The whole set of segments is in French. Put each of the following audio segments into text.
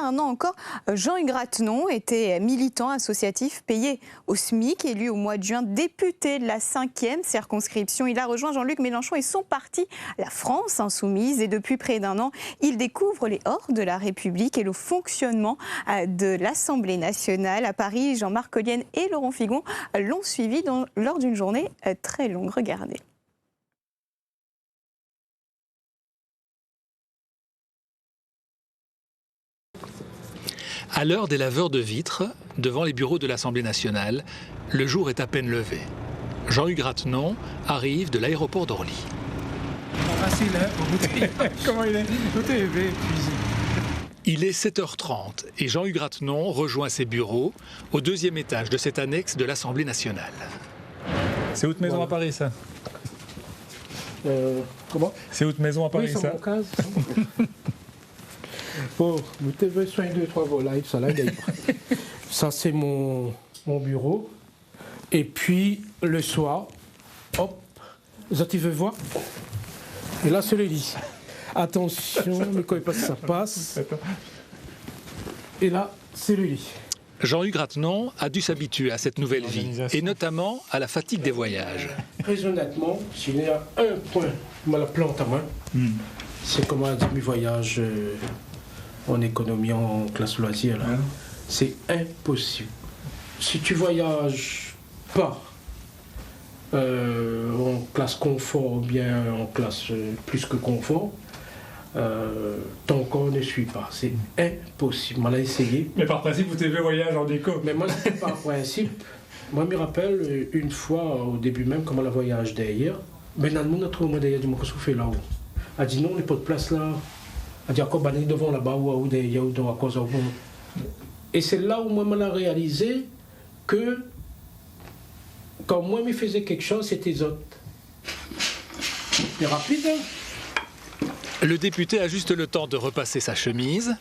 un an encore, Jean-Hugues Ratenon était militant associatif payé au SMIC, élu au mois de juin député de la 5e circonscription. Il a rejoint Jean-Luc Mélenchon et son parti, la France Insoumise. Et depuis près d'un an, il découvre les ors de la République et le fonctionnement de l'Assemblée nationale. À Paris, Jean-Marc Collienne et Laurent Figon l'ont suivi lors d'une journée très longue. Regardez. À l'heure des laveurs de vitres, devant les bureaux de l'Assemblée nationale, le jour est à peine levé. Jean-Hugues Ratenon arrive de l'aéroport d'Orly. Facile, hein? Comment il est? Tout est élevé. Il est 7h30 et Jean-Hugues Ratenon rejoint ses bureaux au 2e étage de cette annexe de l'Assemblée nationale. C'est haute maison à Paris, ça? Comment? C'est haute maison à Paris, oui, ça? Bon, vous devez soigner 2-3 volailles, ça là, ça c'est mon bureau. Et puis le soir, hop, tu veux voir? Et là c'est le lit. Attention, ne connais pas si ça passe. Et là, c'est le lit. Jean-Hugues Ratenon a dû s'habituer à cette nouvelle vie, et notamment à la fatigue des voyages. Très honnêtement, s'il y a un point où on la plante à main, c'est comme un demi-voyage en économie, en classe loisir. C'est impossible. Si tu voyages pas en classe confort ou bien en classe plus que confort, ton corps ne suit pas. C'est impossible. On l'a essayé. Mais par principe, vous avez voyage en éco. Mais moi, c'était par principe. Moi, je me rappelle une fois, au début même, comme on la voyage derrière, mais dans le monde, on a trouvé moi derrière, qu'est-ce qu'on fait là-haut? Elle dit non, on n'est pas de place là. Elle dit encore, on est devant là-bas, ou derrière, ou dans la cause. Et c'est là où moi, je l'ai réalisé que quand moi, je faisais quelque chose, c'était les autres. C'est rapide, hein? Le député a juste le temps de repasser sa chemise.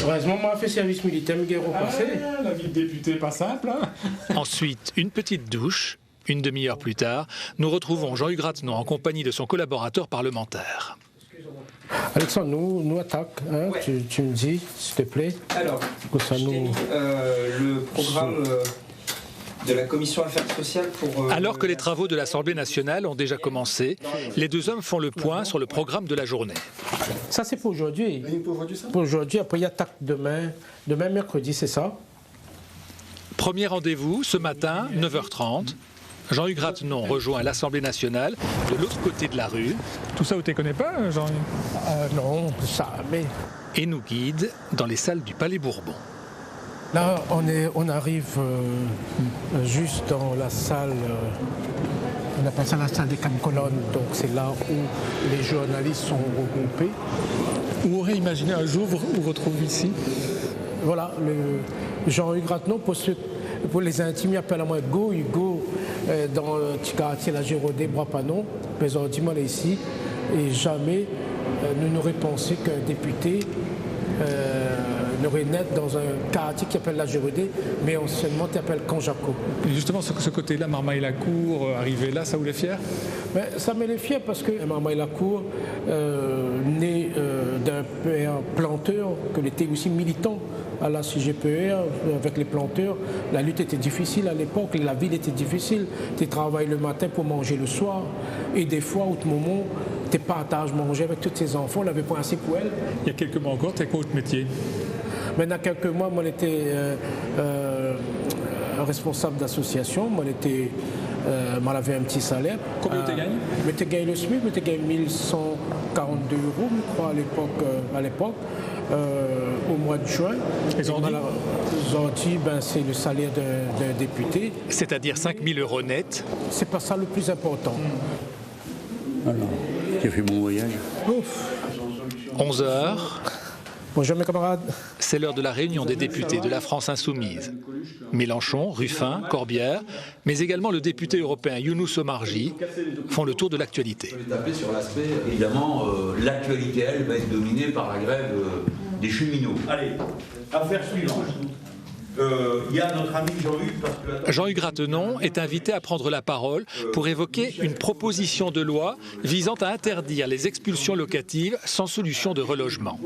Heureusement, moi, j'ai fait service militaire, mais j'ai repassé. La vie de député, pas simple, hein? Ensuite, une petite douche. Une demi-heure plus tard, nous retrouvons Jean-Hugues Ratenon en compagnie de son collaborateur parlementaire. Alexandre, nous attaque, hein, ouais. Tu me dis, s'il te plaît. Alors, ça je t'ai mis le programme de la Commission Affaires sociales pour... Alors que les travaux de l'Assemblée nationale ont déjà commencé, les deux hommes font le point sur le programme de la journée. Ça, c'est pour aujourd'hui. Pour aujourd'hui, après, il y a attaque demain. Demain, mercredi, c'est ça. Premier rendez-vous, ce matin, 9h30. Jean-Hugues Ratenon rejoint l'Assemblée nationale de l'autre côté de la rue. Tout ça, vous ne connaissez pas, Jean-Hugues? Non, ça, mais... Et nous guide dans les salles du Palais Bourbon. Là, on arrive juste dans la salle, on appelle ça la salle des 4 colonnes, donc c'est là où les journalistes sont regroupés. Vous aurez imaginé un jour vous retrouver ici? Voilà, le Jean-Hugues Ratenon, pour les intimes, il appelle à moi Hugo, dans le petit quartier, la Gérodé, Bras-Panon, mais on dit moi là ici, et jamais nous n'aurions pensé qu'un député n'aurait naître dans un quartier qui s'appelle la Gérodé, mais anciennement qui s'appelle Conjaco. Et justement, ce côté-là, Marmaille-la-Cour, arrivé là, ça vous les fier? Mais ça me les fier parce que Marmaille-la-Cour, né d'un père planteur, que était aussi militant à la CGPR, avec les planteurs, la lutte était difficile à l'époque, la ville était difficile. Tu travailles le matin pour manger le soir, et des fois, au moment, tu partages manger avec tous tes enfants, on n'avait pas assez pour elle. Il y a quelques mois encore, tu as quoi votre métier? Maintenant, quelques mois, moi, j'étais responsable d'association, moi, j'avais un petit salaire. Combien tu gagnes? Je gagne le SMIC, je gagne 1142 €, je crois, à l'époque. Au mois de juin. Ils ont dit c'est le salaire d'un député. C'est-à-dire 5 000 € net. C'est pas ça le plus important. Alors, j'ai fait mon voyage. 11h. Bonjour mes camarades. C'est l'heure de la réunion des députés de la France Insoumise. Mélenchon, Ruffin, Corbière, mais également le député européen Younous Omarjee font le tour de l'actualité. Sur l'aspect, évidemment, l'actualité, elle, va être dominée par la grève des cheminots. Allez, affaire suivante. Il y a notre ami Jean-Hugues. Jean-Hugues Rathenon est invité à prendre la parole pour évoquer une proposition de loi visant à interdire les expulsions locatives sans solution de relogement.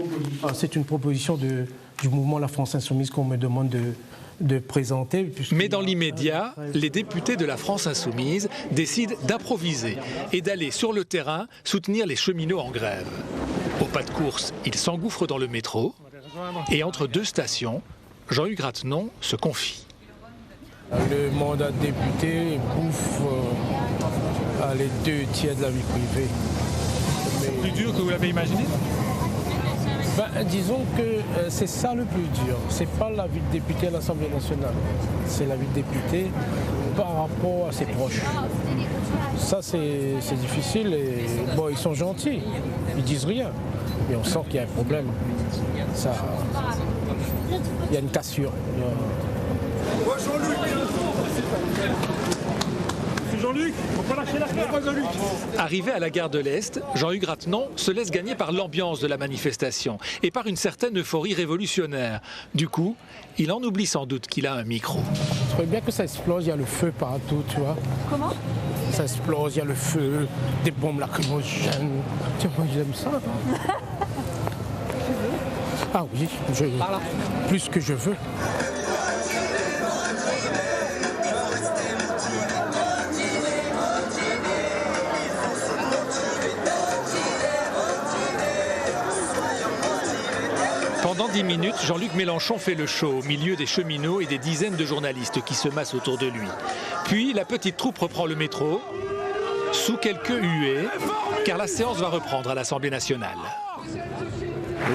C'est une proposition du mouvement La France Insoumise qu'on me demande de présenter. Mais dans l'immédiat, les députés de la France Insoumise décident d'improviser et d'aller sur le terrain soutenir les cheminots en grève. Au pas de course, ils s'engouffrent dans le métro et entre deux stations, Jean-Hugues Rathenon se confie. Le mandat de député bouffe les 2/3 de la vie privée. C'est plus dur que vous l'avez imaginé? Disons que c'est ça le plus dur. C'est pas la vie de député à l'Assemblée nationale. C'est la vie de député par rapport à ses proches. Ça, c'est difficile. Et, bon, ils sont gentils. Ils disent rien. Mais on sent qu'il y a un problème. Ça, il y a une cassure. Jean-Luc, faut pas lâcher l'affaire, Jean-Luc. Arrivé à la gare de l'Est, Jean-Hugues Rathenon se laisse gagner par l'ambiance de la manifestation et par une certaine euphorie révolutionnaire. Du coup, il en oublie sans doute qu'il a un micro. Je trouvais bien que ça explose, il y a le feu partout, tu vois. Comment? Ça explose, il y a le feu, des bombes lacrymogènes. Tiens, moi j'aime ça. Ah oui, plus que je veux. Pendant 10 minutes, Jean-Luc Mélenchon fait le show au milieu des cheminots et des dizaines de journalistes qui se massent autour de lui. Puis la petite troupe reprend le métro, sous quelques huées, car la séance va reprendre à l'Assemblée nationale.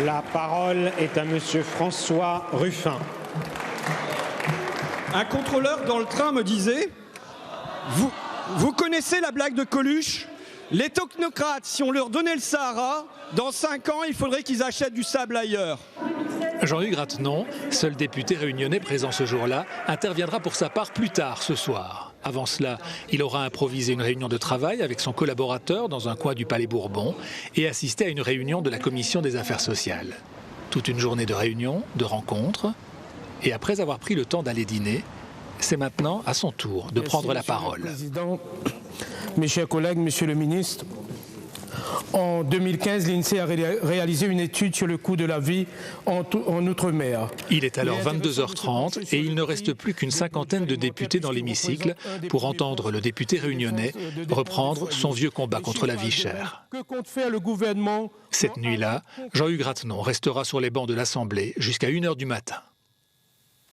La parole est à monsieur François Ruffin. Un contrôleur dans le train me disait « Vous connaissez la blague de Coluche ? Les technocrates, si on leur donnait le Sahara, dans 5 ans, il faudrait qu'ils achètent du sable ailleurs. » Jean-Hugues Rathenon, seul député réunionnais présent ce jour-là, interviendra pour sa part plus tard ce soir. Avant cela, il aura improvisé une réunion de travail avec son collaborateur dans un coin du Palais Bourbon et assisté à une réunion de la Commission des Affaires sociales. Toute une journée de réunions, de rencontres, et après avoir pris le temps d'aller dîner, c'est maintenant à son tour de prendre la parole. Monsieur le Président, mes chers collègues, Monsieur le Ministre, en 2015, l'INSEE a réalisé une étude sur le coût de la vie en Outre-mer. Il est alors 22h30 et il ne reste plus qu'une cinquantaine de députés dans l'hémicycle pour entendre le député réunionnais reprendre son vieux combat contre la vie chère. Que compte faire le gouvernement ? Cette nuit-là, Jean-Hugues Rathenon restera sur les bancs de l'Assemblée jusqu'à 1h du matin.